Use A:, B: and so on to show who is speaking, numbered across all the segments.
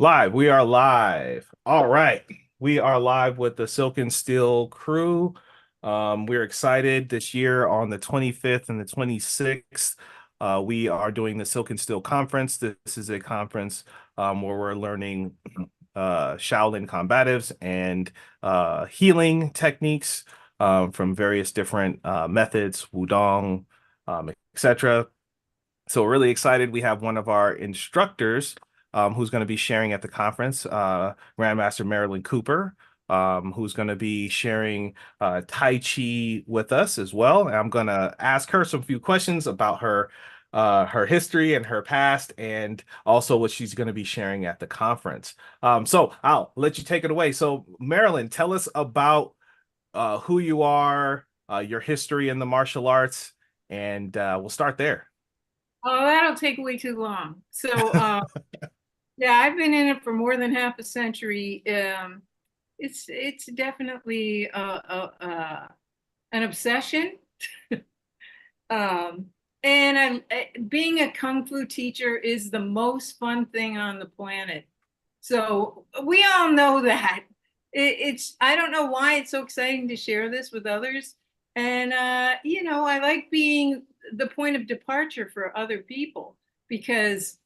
A: Live. We are live. All right. We are live with the Silk and Steel crew. We're excited this year on the 25th and the 26th. We are doing the Silk and Steel Conference. This is a conference where we're learning Shaolin combatives and healing techniques from various different methods, Wudong, etc. So we're really excited. We have one of our instructors who's going to be sharing at the conference, Grandmaster Marilyn Cooper, who's going to be sharing Tai Chi with us as well. And I'm going to ask her some few questions about her history and her past, and also what she's going to be sharing at the conference. So I'll let you take it away. So Marilyn, tell us about who you are, your history in the martial arts, and we'll start there.
B: Oh, that'll take way too long. Yeah, I've been in it for more than half a century. It's definitely an obsession. Um, Being a kung fu teacher is the most fun thing on the planet. So we all know that. I don't know why it's so exciting to share this with others. I like being the point of departure for other people because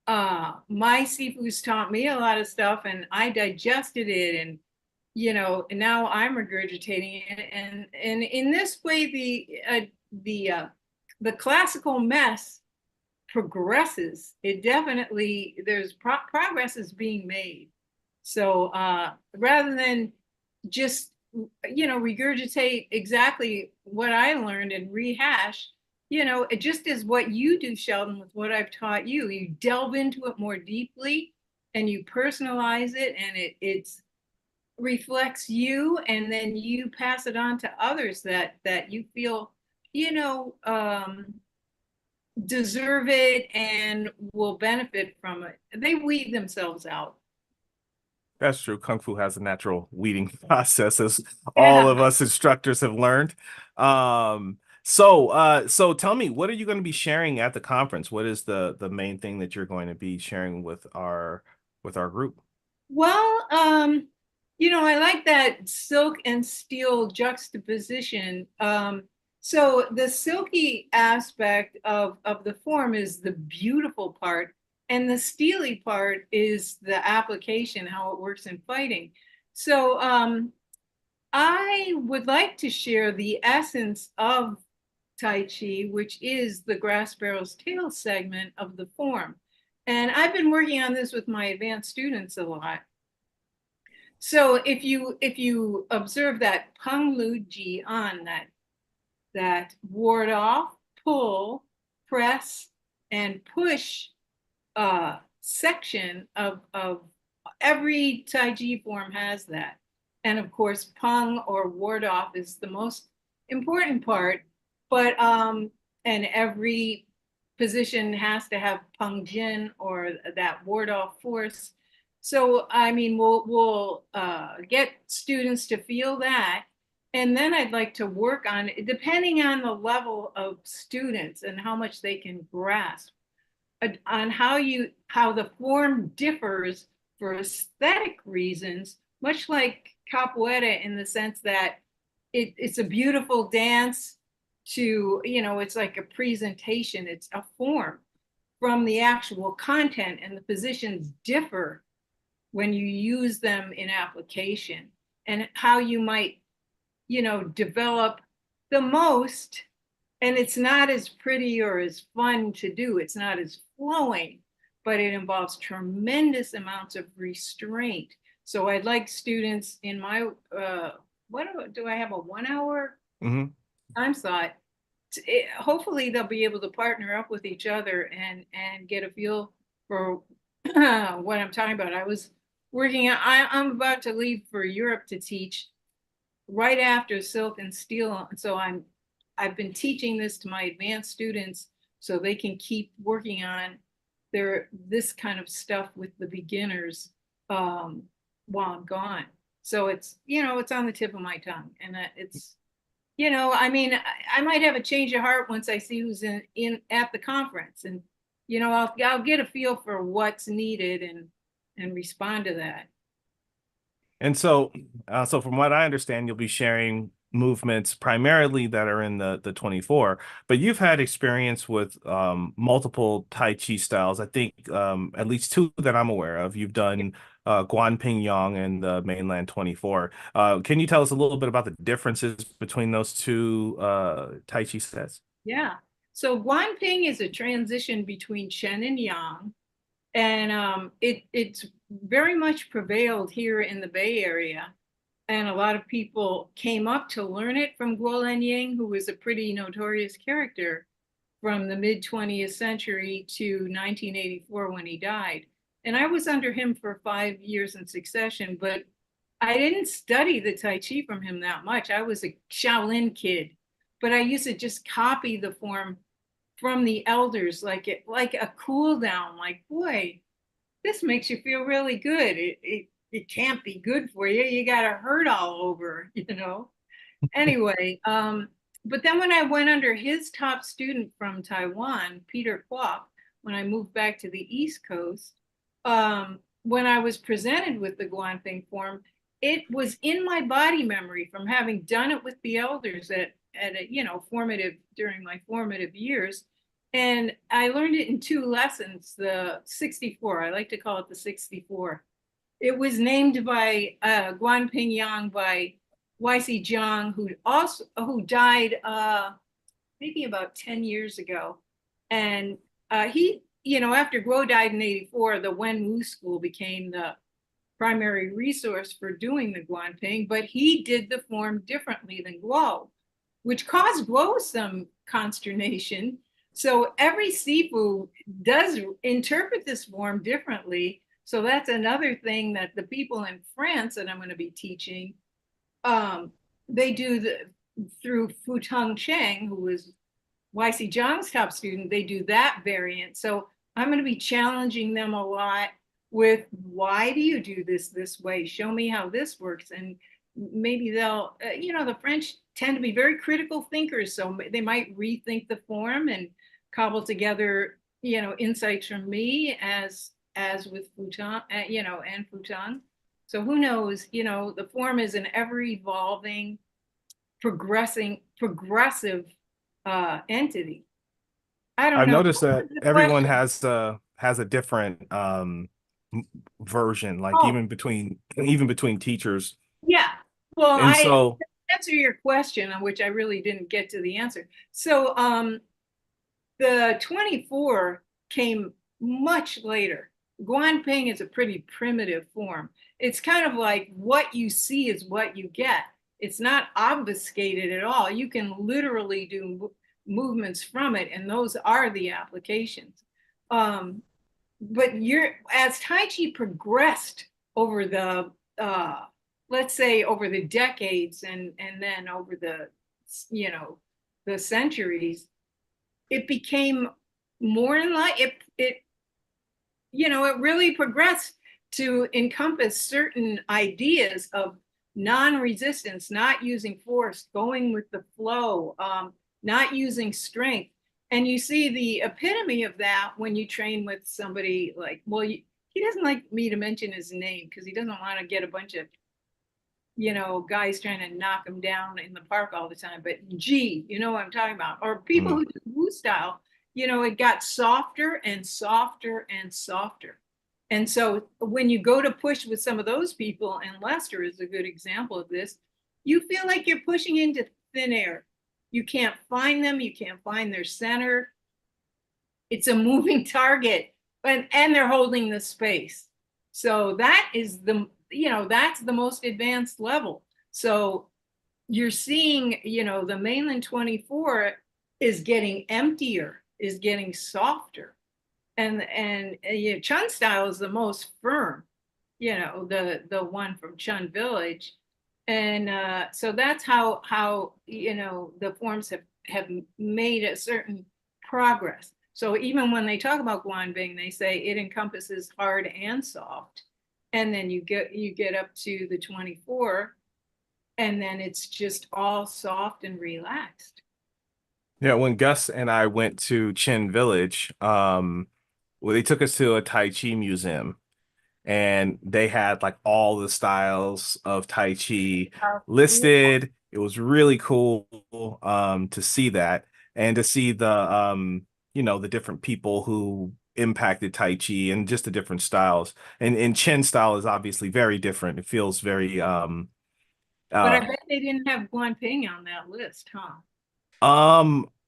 B: my Sifu's taught me a lot of stuff and I digested it and now I'm regurgitating it. And in this way, the classical mess progresses. It definitely, progress is being made. So rather than just, regurgitate exactly what I learned and rehash, it just is what you do, Sheldon, with what I've taught you. You delve into it more deeply and you personalize it, and it's reflects you, and then you pass it on to others that you feel, you know, um, deserve it and will benefit from it. They weed themselves out.
A: That's true. Kung Fu has a natural weeding process, as all
B: Yeah.
A: of us instructors have learned. So tell me, what are you going to be sharing at the conference? What is the main thing that you're going to be sharing with our group?
B: Well, I like that silk and steel juxtaposition. So the silky aspect of the form is the beautiful part, and the steely part is the application, how it works in fighting. So I would like to share the essence of Tai Chi, which is the grass sparrow's tail segment of the form. And I've been working on this with my advanced students a lot. So if you observe that Peng Lu Ji on that ward off, pull, press, and push section of every Tai Chi form has that. And of course, Peng or ward off is the most important part, but and every position has to have Peng Jin or that ward off force. So I mean, we'll get students to feel that, and then I'd like to work on, depending on the level of students and how much they can grasp, on how the form differs for aesthetic reasons, much like capoeira, in the sense that it's a beautiful dance to, it's like a presentation, it's a form from the actual content, and the positions differ when you use them in application, and how you might, develop the most. And it's not as pretty or as fun to do, it's not as flowing, but it involves tremendous amounts of restraint. So I'd like students in my what do I have, a 1 hour
A: Hmm.
B: time slot? Hopefully they'll be able to partner up with each other and get a feel for what I'm talking about. I was working. I'm about to leave for Europe to teach right after silk and steel, so I've been teaching this to my advanced students so they can keep working on this kind of stuff with the beginners um, while I'm gone. So it's on the tip of my tongue, and I mean, I might have a change of heart once I see who's in at the conference, and I'll get a feel for what's needed, and respond to that.
A: And so, so from what I understand, you'll be sharing movements primarily that are in the 24, but you've had experience with multiple Tai Chi styles. I think at least two that I'm aware of. You've done Guan Ping Yang and the mainland 24. Can you tell us a little bit about the differences between those two Tai Chi sets?
B: Yeah. So Guanping is a transition between Chen and Yang, and it's very much prevailed here in the Bay Area. And a lot of people came up to learn it from Guo Ying, who was a pretty notorious character from the mid 20th century to 1984 when he died. And I was under him for 5 years in succession, but I didn't study the Tai Chi from him that much. I was a Shaolin kid, but I used to just copy the form from the elders, like a cool down. Like, boy, this makes you feel really good. It can't be good for you. You got to hurt all over, you know. Anyway, but then when I went under his top student from Taiwan, Peter Kwok, when I moved back to the East Coast, when I was presented with the Guanping form, it was in my body memory from having done it with the elders at a, formative during my formative years. And I learned it in two lessons, the 64. I like to call it the 64. It was named by Guanping Yang by YC Zhang, who died maybe about 10 years ago. And he, after Guo died in 84, the Wen Wu School became the primary resource for doing the Guanping, but he did the form differently than Guo, which caused Guo some consternation. So every Sifu does interpret this form differently. So that's another thing that the people in France that I'm going to be teaching, they do through Fu Tong Cheng, who was YC Zhang's top student, they do that variant. So I'm going to be challenging them a lot with, why do you do this way? Show me how this works. And maybe they'll, the French tend to be very critical thinkers. So they might rethink the form and cobble together, insights from me as with Futon, and Futon. So who knows, the form is an ever evolving, progressive entity. I don't
A: I've
B: know.
A: noticed
B: What
A: that
B: was the
A: everyone
B: question?
A: has a different version, like
B: Oh,
A: even between teachers.
B: yeah. Well,
A: And
B: I
A: so
B: answer your question on which I really didn't get to the answer. So the 24 came much later. Guanping is a pretty primitive form. It's kind of like what you see is what you get. It's not obfuscated at all. You can literally do movements from it, and those are the applications. Um, but as Tai Chi progressed over the let's say over the decades and then over the you know the centuries, it became more in line. It really progressed to encompass certain ideas of non-resistance, not using force, going with the flow, not using strength. And you see the epitome of that when you train with somebody like, well, he doesn't like me to mention his name because he doesn't want to get a bunch of guys trying to knock him down in the park all the time. But you know what I'm talking about. Or people
A: mm,
B: who do Wu style, it got softer and softer and softer. And so when you go to push with some of those people, and Lester is a good example of this, you feel like you're pushing into thin air. You can't find them, you can't find their center. It's a moving target, and they're holding the space. So that's the most advanced level. So you're seeing, the mainland 24 is getting emptier, is getting softer. And Chun style is the most firm, the one from Chun Village. And so that's how the forms have made a certain progress. So even when they talk about Guanbing, they say it encompasses hard and soft. And then you get up to the 24, and then it's just all soft and relaxed.
A: yeah, when Gus and I went to Chin Village, well, they took us to a Tai Chi museum. and they had like all the styles of Tai Chi
B: Cool.
A: listed. It was really cool to see that and to see the different people who impacted Tai Chi and just the different styles. And Chen style is obviously very different. It feels very
B: But I
A: uh
B: bet they didn't have Guan Ping on that list, huh?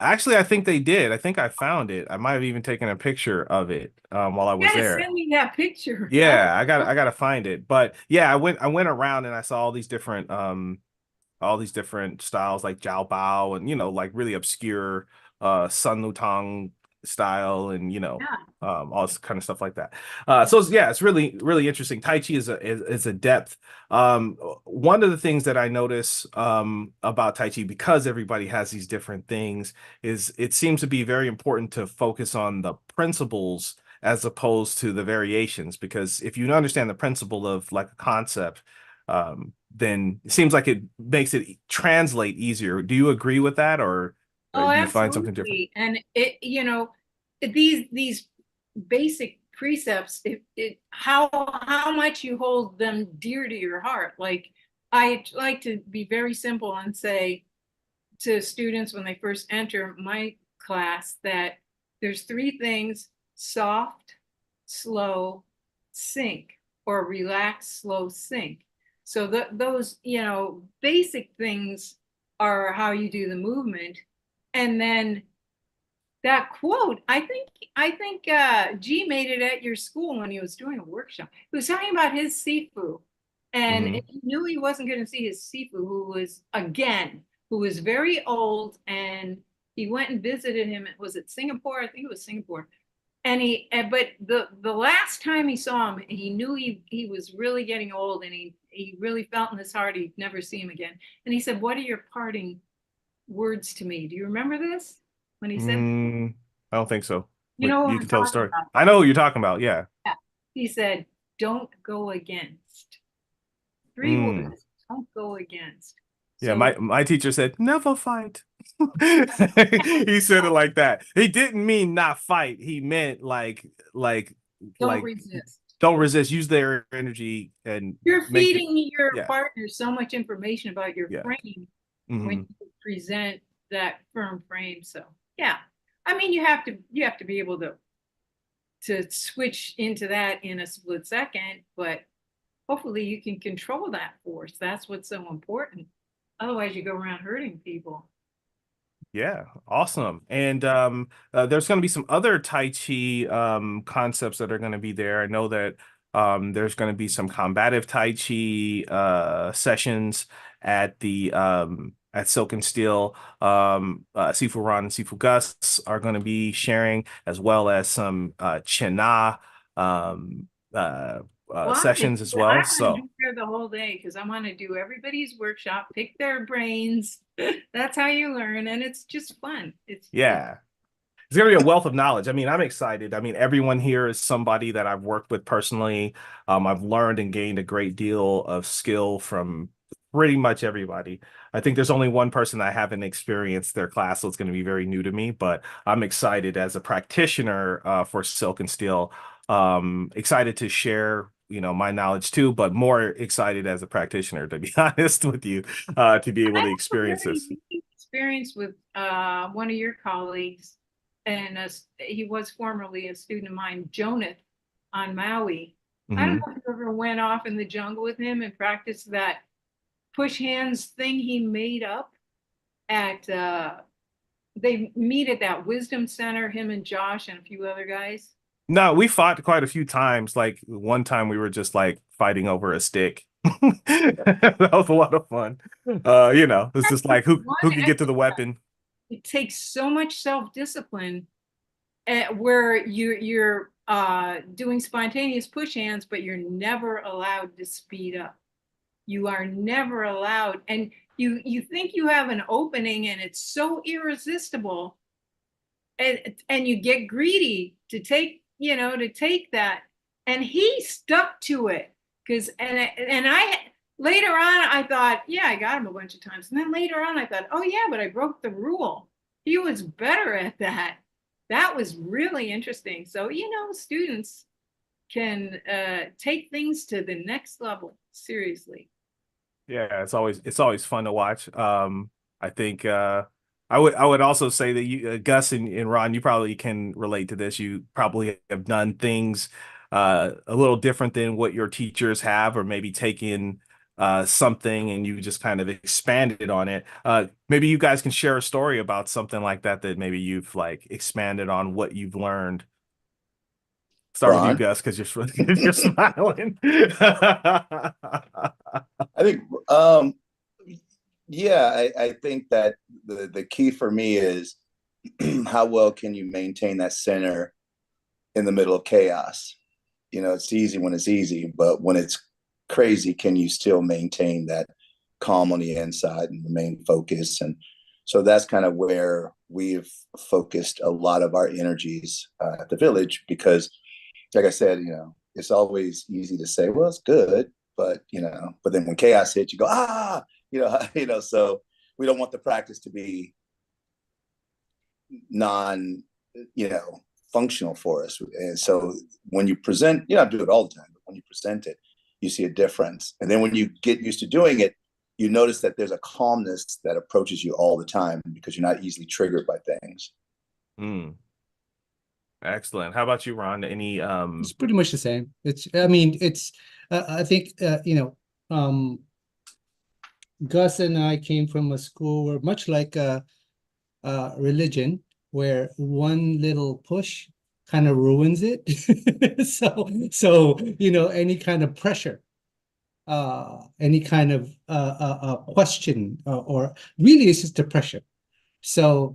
A: actually I think they did. I think I found it. I might have even taken a picture of it while I
B: You
A: was
B: gotta
A: there.
B: send me that picture.
A: Yeah, I gotta find it. But yeah, I went around and I saw all these different styles like Jiao Bao and like really obscure Sun Lutang style and
B: Yeah.
A: all this kind of stuff like that. Yeah, it's really really interesting. Tai Chi is a depth. One of the things that I notice about Tai Chi, because everybody has these different things, is it seems to be very important to focus on the principles as opposed to the variations, because if you understand the principle of like a concept, then it seems like it makes it translate easier. Do you agree with that, or
B: Oh,
A: do you find something different?
B: absolutely. And these basic precepts, how much you hold them dear to your heart. Like I like to be very simple and say to students when they first enter my class that there's three things: soft, slow, sink, or relax, slow, sink. So those, basic things are how you do the movement. And then that quote, I think G made it at your school when he was doing a workshop. He was talking about his Sifu, and
A: Hmm.
B: he knew he wasn't going to see his Sifu, who was very old, and he went and visited him. Was it Singapore? I think it was Singapore. But the last time he saw him, he knew he was really getting old, and he really felt in his heart he'd never see him again. And he said, "What are your parting words to me?" Do you remember this when he said?
A: Mm, I don't think so,
B: You
A: but
B: know what
A: you
B: I'm
A: can tell the
B: talking
A: story.
B: about.
A: I know who you're talking about. Yeah.
B: Yeah. He said, don't go against. Three
A: Mm.
B: words, don't go against.
A: Yeah,
B: So,
A: my teacher said never fight. He said it like that. He didn't mean not fight. He meant like
B: don't
A: like
B: resist.
A: don't resist. Use their energy and
B: You're
A: make it.
B: feeding your
A: Yeah,
B: partner so much information about your
A: yeah.
B: frame when
A: Hmm.
B: you present that firm frame. So, yeah. I mean, you have to be able to switch into that in a split second, but hopefully you can control that force. That's what's so important. Otherwise, you go around hurting people.
A: Yeah, awesome. And there's going to be some other Tai Chi concepts that are going to be there. I know that there's going to be some combative Tai Chi sessions at Silk and Steel. Sifu Ron and Sifu Gus are going to be sharing, as well as some China um, uh,
B: Well,
A: sessions as well.
B: I'm going to
A: So.
B: be here the whole day because I want to do everybody's workshop, pick their brains. That's how you learn, and it's just fun. It's
A: Yeah. It's going to be a wealth of knowledge. I mean, I'm excited. I mean, everyone here is somebody that I've worked with personally. I've learned and gained a great deal of skill from pretty much everybody. I think there's only one person I haven't experienced their class, so it's going to be very new to me. But I'm excited as a practitioner for Silk and Steel. Excited to share, my knowledge too, but more excited as a practitioner, to be honest with you, to be
B: I
A: able to
B: have a
A: experience
B: very
A: this.
B: unique experience with one of your colleagues, and he was formerly a student of mine, Jonath, on Maui. I don't
A: Hmm.
B: know if you ever went off in the jungle with him and practiced that push hands thing he made up at they meet at that wisdom center, him and Josh and a few other guys.
A: No, we fought quite a few times. Like one time we were just like fighting over a stick. That was a lot of fun. It's just like who
B: One
A: who could get to the weapon.
B: it takes so much self-discipline where you're doing spontaneous push hands, but you're never allowed to speed up. You are never allowed, and you think you have an opening, and it's so irresistible, and you get greedy to take that, and he stuck to it because and I later on I thought, yeah, I got him a bunch of times, and then later on I thought, oh yeah, but I broke the rule. He was better at that. That was really interesting. So students, can take things to the next level. Seriously.
A: Yeah, it's always fun to watch. I think I would also say that you Gus and Ron, you probably can relate to this. You probably have done things a little different than what your teachers have, or maybe taken something and you just kind of expanded on it. Maybe you guys can share a story about something like that that maybe you've like expanded on what you've learned. Start with you,
C: Ron.
A: Gus, because you're smiling.
C: I think, yeah, I think that the key for me is how well can you maintain that center in the middle of chaos? It's easy when it's easy, but when it's crazy, can you still maintain that calm on the inside and remain focused? And so that's kind of where we've focused a lot of our energies at the village, because like I said, it's always easy to say, well, it's good, but then when chaos hits, you go, so we don't want the practice to be non, you know, functional for us. And so when you present, you don't do it all the time, but when you present it, you see a difference. And then when you get used to doing it, you notice that there's a calmness that approaches you all the time because you're not easily triggered by things.
A: Mm, excellent. How about you, Ron? Any
D: It's pretty much the same. I mean, I think, Gus and I came from a school where much like religion, where one little push kind of ruins it. So, any kind of pressure, any kind of question, or really it's just a pressure. So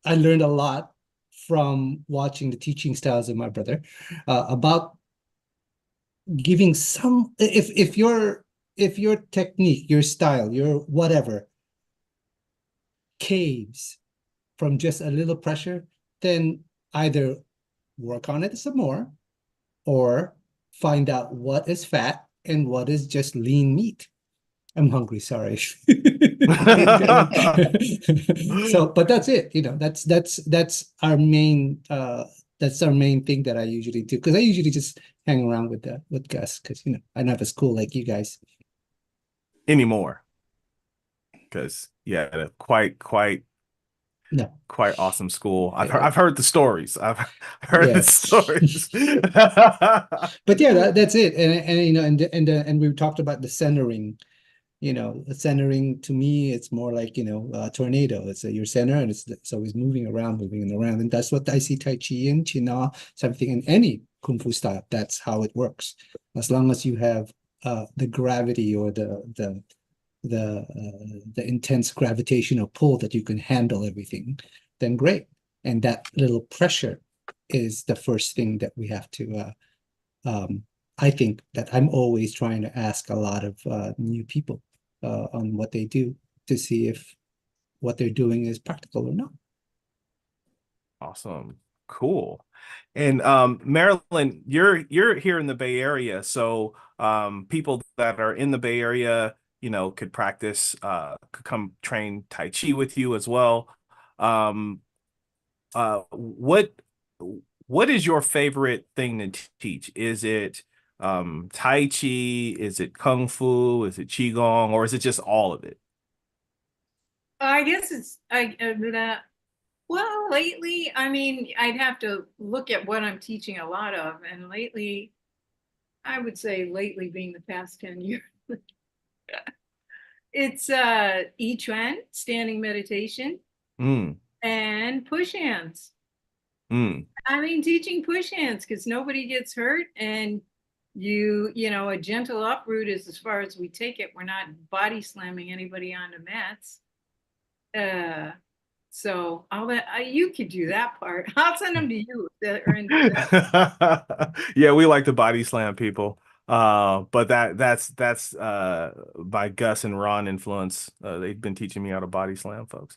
D: I learned a lot from watching the teaching styles of my brother, about giving some, if your technique, your style, your whatever caves from just a little pressure, then either work on it some more, or find out what is fat and what is just lean meat. I'm hungry, sorry. So, but that's it, that's our main thing that I usually do, because I usually just hang around with Gus, because I don't have a school like you guys.
A: anymore? Because yeah, quite
D: No.
A: quite awesome school. I've heard,
D: Yeah.
A: I've heard the stories. I've heard the
D: Yeah.
A: stories.
D: But yeah, that's it. And we talked about the centering. The centering, to me, it's more like, a tornado. It's your center, and it's always moving around, and that's what I see Tai Chi in China, something in any Kung Fu style. That's how it works. As long as you have the gravity, or the intense gravitational pull that you can handle everything, then great. And that little pressure is the first thing that we have to. I think that I'm always trying to ask a lot of new people on what they do, to see if what they're doing is practical or not.
A: Awesome. Cool. And Marilyn, you're here in the Bay Area, so people that are in the Bay Area, could practice could come train Tai Chi with you as well. Um what is your favorite thing to teach? Is it Tai Chi? Is it Kung Fu? Is it Qigong? Or is it just all of it?
B: I guess it's well, lately, I mean, I'd have to look at what I'm teaching a lot of, and lately, I would say lately being the past 10 years, it's I Chuan, standing meditation,
A: Mm,
B: and push hands.
A: mm.
B: I mean, teaching push hands because nobody gets hurt, and a gentle uproot is as far as we take it. We're not body slamming anybody onto mats. Uh, so all that you could do that part. I'll send them to you that are into that.
A: Yeah, we like to body slam people. But that's by Gus and Ron influence. They've been teaching me how to body slam folks.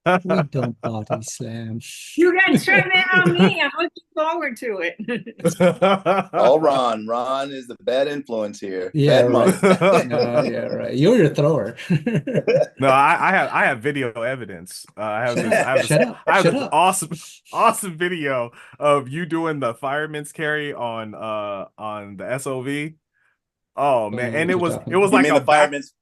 D: We don't body slam.
B: You guys try that on me. I'm looking forward to it.
C: All Ron. Ron is the bad influence here.
D: Yeah,
C: Bad
D: right.
C: monk.
D: No, yeah, right. You're a thrower.
A: No, I have video evidence.
D: Shut up.
A: I have
D: Shut
A: this
D: up.
A: awesome video of you doing the fireman's carry on the SOV. Oh
D: Don't
A: man,
D: know
A: and
D: what
A: it
D: you're
A: was
D: talking
A: it was
D: about.
C: You
A: like
C: mean
A: a
C: the
A: back.
C: fireman's?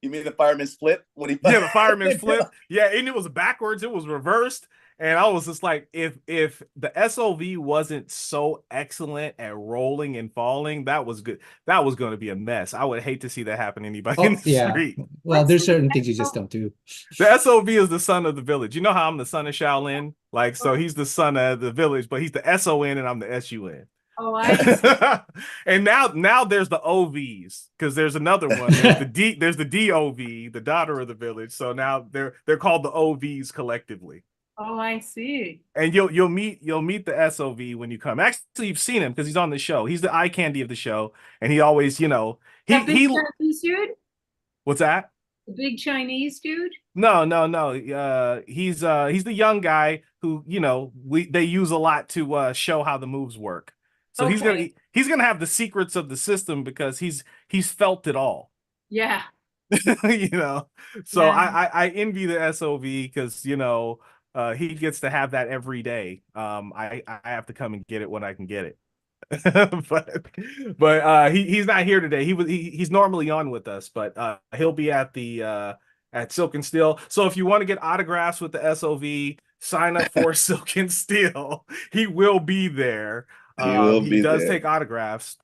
C: You mean the fireman's flip when he?
A: Yeah, the fireman's flip. Yeah, and it was backwards. It was reversed. And I was just like, if the SOV wasn't so excellent at rolling and falling, that was good. That was going to be a mess. I would hate to see that happen to anybody in
D: Oh,
A: the
D: yeah.
A: street.
D: Well,
B: What's
D: there's
B: the
D: certain things you just don't do.
A: The SOV is the son of the village. You know how I'm the son of Shaolin? Like, so he's the son of the village, but he's the SON and I'm the SUN.
B: Oh, I see.
A: And now there's the OVs because there's another one. There's the DOV, the daughter of the village. So now they're called the OVs collectively.
B: Oh, I see.
A: And you'll meet the SOV when you come. Actually, you've seen him because he's on the show. He's the eye candy of the show, and he always,
B: That big
A: he
B: Chinese dude?
A: what's that?
B: The big Chinese dude?
A: No, no, no. He's the young guy who, they use a lot to show how the moves work. So
B: Okay.
A: he's gonna have the secrets of the system because he's felt it all.
B: Yeah.
A: you know. So
B: Yeah.
A: I envy the SOV because he gets to have that every day. I have to come and get it when I can get it. but he's not here today. He's normally on with us, but he'll be at Silk and Steel. So if you want to get autographs with the SOV, sign up for Silk and Steel. He will be there.
C: He will
A: He
C: be
A: does
C: there.
A: take autographs.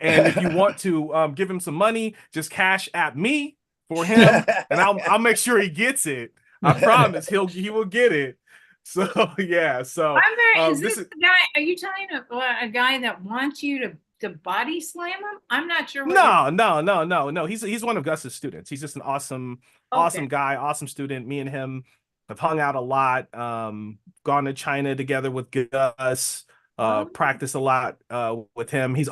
A: And if you want to give him some money, just cash at me for him, and I'll make sure he gets it. I promise he will get it. So yeah, so
B: Is
A: this
B: this
A: is
B: the guy? Are you telling a guy that wants you to body slam him? I'm not sure what
A: no. He's one of Gus's students. He's just an awesome
B: Okay.
A: guy, awesome student. Me and him have hung out a lot, gone to China together with Gus,
B: Oh,
A: practiced a lot with him. He's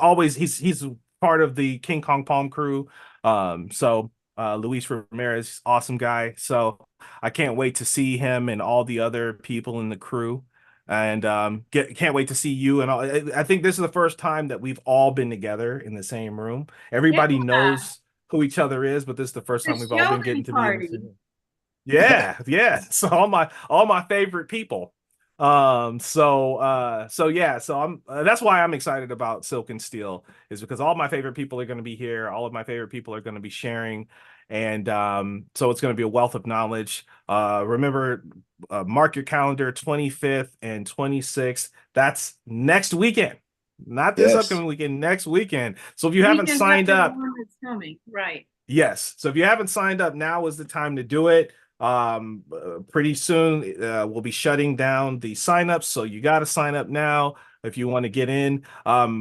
A: part of the King Kong Palm crew. So Luis Ramirez, awesome guy. So I can't wait to see him and all the other people in the crew. And can't wait to see you and all. I think this is the first time that we've all been together in the same room.
B: yeah.
A: Everybody knows who each other is, but this is the first
B: The
A: time we've all been getting
B: Sheldon
A: to be in the
B: party.
A: same room. Yeah, yeah. So all my favorite people. So yeah, so I'm that's why I'm excited about Silk and Steel is because all my favorite people are going to be here. All of my favorite people are going to be sharing, and so it's going to be a wealth of knowledge. Remember, mark your calendar, 25th and 26th. That's next weekend, not this
C: Yes.
A: upcoming weekend. Next weekend. So if you haven't
B: Weekend
A: signed
B: after the
A: up.
B: one that's coming. Right.
A: Yes. So if you haven't signed up, now is the time to do it. Pretty soon we'll be shutting down the signups, so you got to sign up now if you want to get in.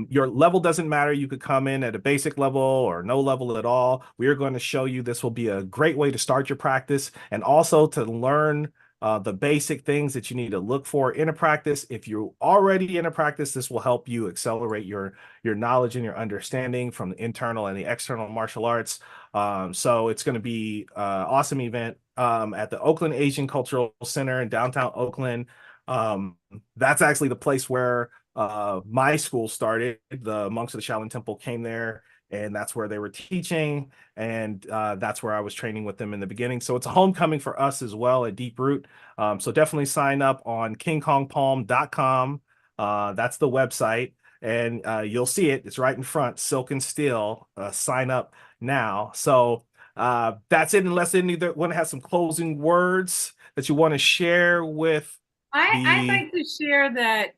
A: Your level doesn't matter. You could come in at a basic level or no level at all. We are going to show you this will be a great way to start your practice and also to learn the basic things that you need to look for in a practice. If you're already in a practice, this will help you accelerate your knowledge and your understanding from the internal and the external martial arts. So it's going to be awesome event at the Oakland Asian Cultural Center in downtown Oakland. That's actually the place where my school started. The monks of the Shaolin Temple came there, and that's where they were teaching, and that's where I was training with them in the beginning. So it's a homecoming for us as well at Deep Root. So definitely sign up on kingkongpalm.com. That's the website, and you'll see it. It's right in front, Silk and Steel. Sign up now. So that's it, unless anyone has some closing words that you want to share with
B: I'd
A: the
B: like to share that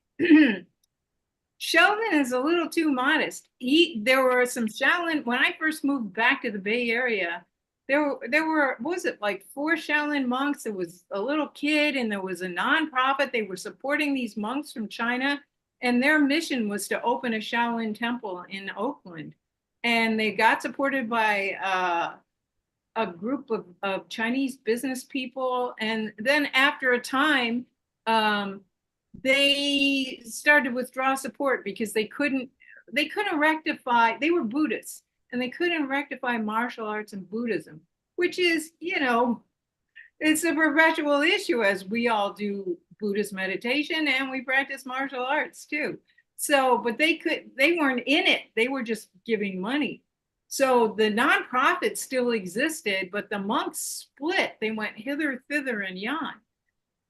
B: Sheldon is a little too modest. There were some Shaolin when I first moved back to the Bay Area. There were what was it, like 4 Shaolin monks? There was a little kid, and there was a nonprofit. They were supporting these monks from China, and their mission was to open a Shaolin temple in Oakland. And they got supported by a group of Chinese business people. And then after a time, they started to withdraw support because they couldn't rectify. They were Buddhists, and they couldn't rectify martial arts and Buddhism, which is, it's a perpetual issue, as we all do Buddhist meditation and we practice martial arts too. So, but they weren't in it. They were just giving money. So the nonprofit still existed, but the monks split. They went hither, thither, and yon.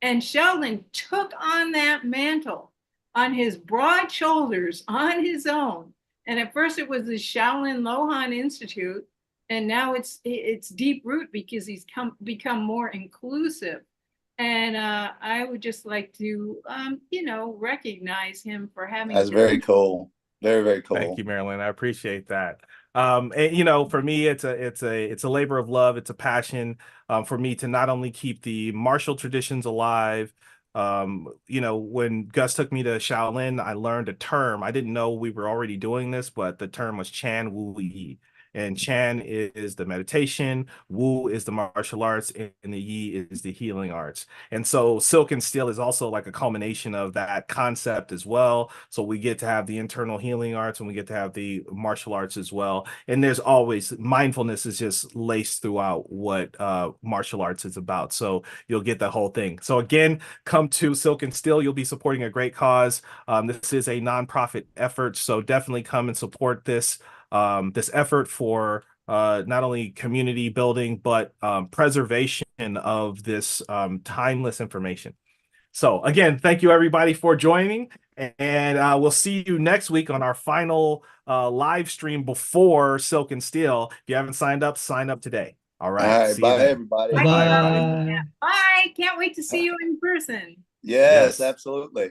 B: And Sheldon took on that mantle on his broad shoulders on his own. And at first it was the Shaolin Lohan Institute, and now it's Deep Root because he's become more inclusive. And I would just like to, recognize him for having.
C: That's very cool. Very, very cool.
A: Thank you, Marilyn. I appreciate that. And, for me, it's a labor of love. It's a passion for me to not only keep the martial traditions alive. When Gus took me to Shaolin, I learned a term. I didn't know we were already doing this, but the term was Chan Wu Yi. And Chan is the meditation, Wu is the martial arts, and the Yi is the healing arts. And so Silk and Steel is also like a culmination of that concept as well. So we get to have the internal healing arts and we get to have the martial arts as well. And there's always mindfulness is just laced throughout what martial arts is about. So you'll get the whole thing. So again, come to Silk and Steel. You'll be supporting a great cause. This is a nonprofit effort. So definitely come and support this effort for not only community building, but preservation of this timeless information. So again, thank you everybody for joining, and we'll see you next week on our final live stream before Silk and Steel. If you haven't signed up, sign up today. All right.
C: All right.
A: See you
C: Bye,
A: then.
C: everybody.
D: Bye.
B: Bye. Can't wait to see you in person.
C: Yes,
A: Yes.
C: absolutely.